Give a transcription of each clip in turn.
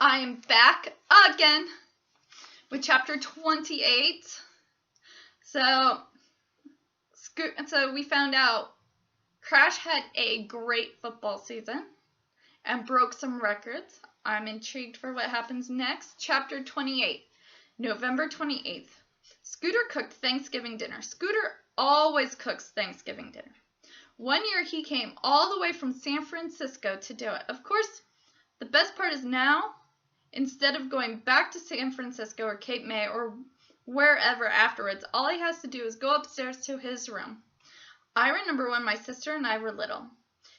I am back again with chapter 28. So we found out Crash had a great football season and broke some records. I'm intrigued for what happens next. Chapter 28, November 28th. Scooter cooked Thanksgiving dinner. Scooter always cooks Thanksgiving dinner. One year he came all the way from San Francisco to do it. Of course, the best part is now, instead of going back to San Francisco or Cape May or wherever afterwards, all he has to do is go upstairs to his room. I remember when my sister and I were little,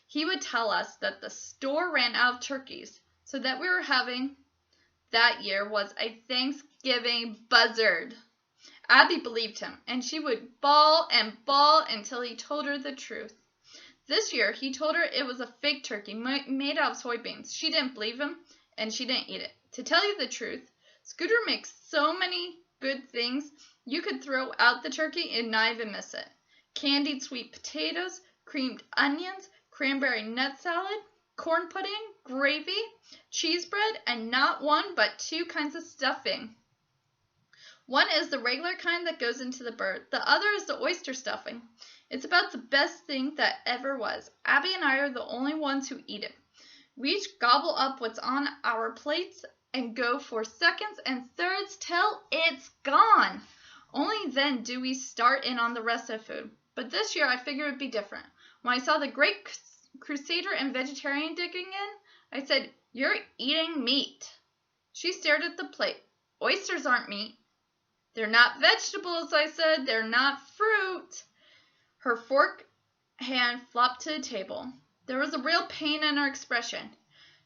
he would tell us that the store ran out of turkeys, so that we were having that year was a Thanksgiving buzzard. Abby believed him, and she would bawl and bawl until he told her the truth. This year, he told her it was a fake turkey made out of soybeans. She didn't believe him, and she didn't eat it. To tell you the truth, Scooter makes so many good things, you could throw out the turkey and not even miss it. Candied sweet potatoes, creamed onions, cranberry nut salad, corn pudding, gravy, cheese bread, and not one but two kinds of stuffing. One is the regular kind that goes into the bird. The other is the oyster stuffing. It's about the best thing that ever was. Abby and I are the only ones who eat it. We each gobble up what's on our plates and go for seconds and thirds till it's gone. Only then do we start in on the rest of the food. But this year I figured it would be different. When I saw the Great Crusader and Vegetarian digging in, I said, "You're eating meat." She stared at the plate. "Oysters aren't meat." "They're not vegetables," I said. "They're not fruit." Her fork hand flopped to the table. There was a real pain in her expression.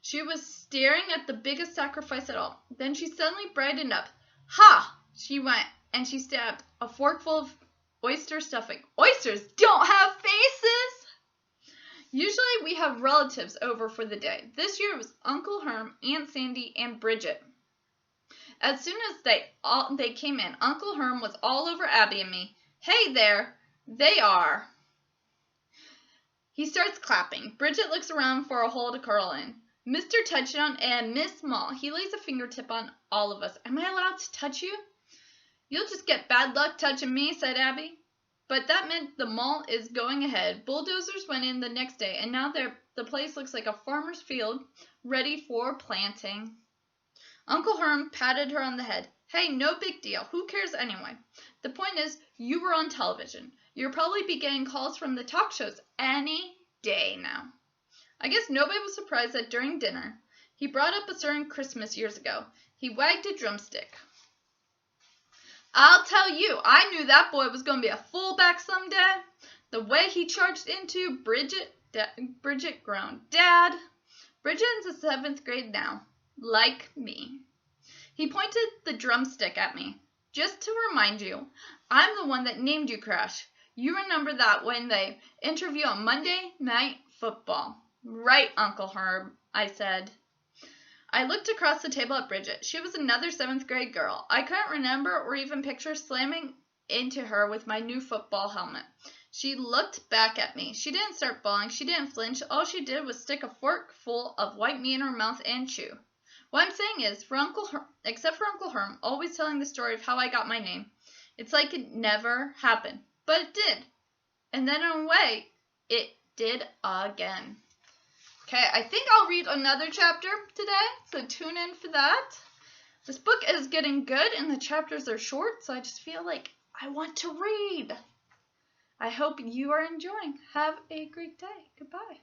She was staring at the biggest sacrifice at all. Then she suddenly brightened up. "Ha!" she went, and she stabbed a forkful of oyster stuffing. "Oysters don't have faces!" Usually we have relatives over for the day. This year it was Uncle Herm, Aunt Sandy, and Bridget. As soon as they came in, Uncle Herm was all over Abby and me. "Hey there, they are." He starts clapping. Bridget looks around for a hole to curl in. Mr. Touchdown and Miss Mall. He lays a fingertip on all of us. "Am I allowed to touch you?" "You'll just get bad luck touching me," said Abby. But that meant the mall is going ahead. Bulldozers went in the next day, and now the place looks like a farmer's field ready for planting. Uncle Herm patted her on the head. "Hey, no big deal. Who cares anyway? The point is, you were on television. You'll probably be getting calls from the talk shows any day now." I guess nobody was surprised that during dinner, he brought up a certain Christmas years ago. He wagged a drumstick. "I'll tell you, I knew that boy was going to be a fullback someday." The way he charged into Bridget groaned. "Dad." Bridget's in 7th grade now, like me. He pointed the drumstick at me. "Just to remind you, I'm the one that named you Crash. You remember that when they interview on Monday Night Football." "Right, Uncle Herb," I said. I looked across the table at Bridget. She was another 7th grade girl. I couldn't remember or even picture slamming into her with my new football helmet. She looked back at me. She didn't start bawling. She didn't flinch. All she did was stick a fork full of white meat in her mouth and chew. What I'm saying is, except for Uncle Herm always telling the story of how I got my name, it's like it never happened. But it did. And then in a way, it did again. Okay, I think I'll read another chapter today, so tune in for that. This book is getting good, and the chapters are short, so I just feel like I want to read. I hope you are enjoying. Have a great day. Goodbye.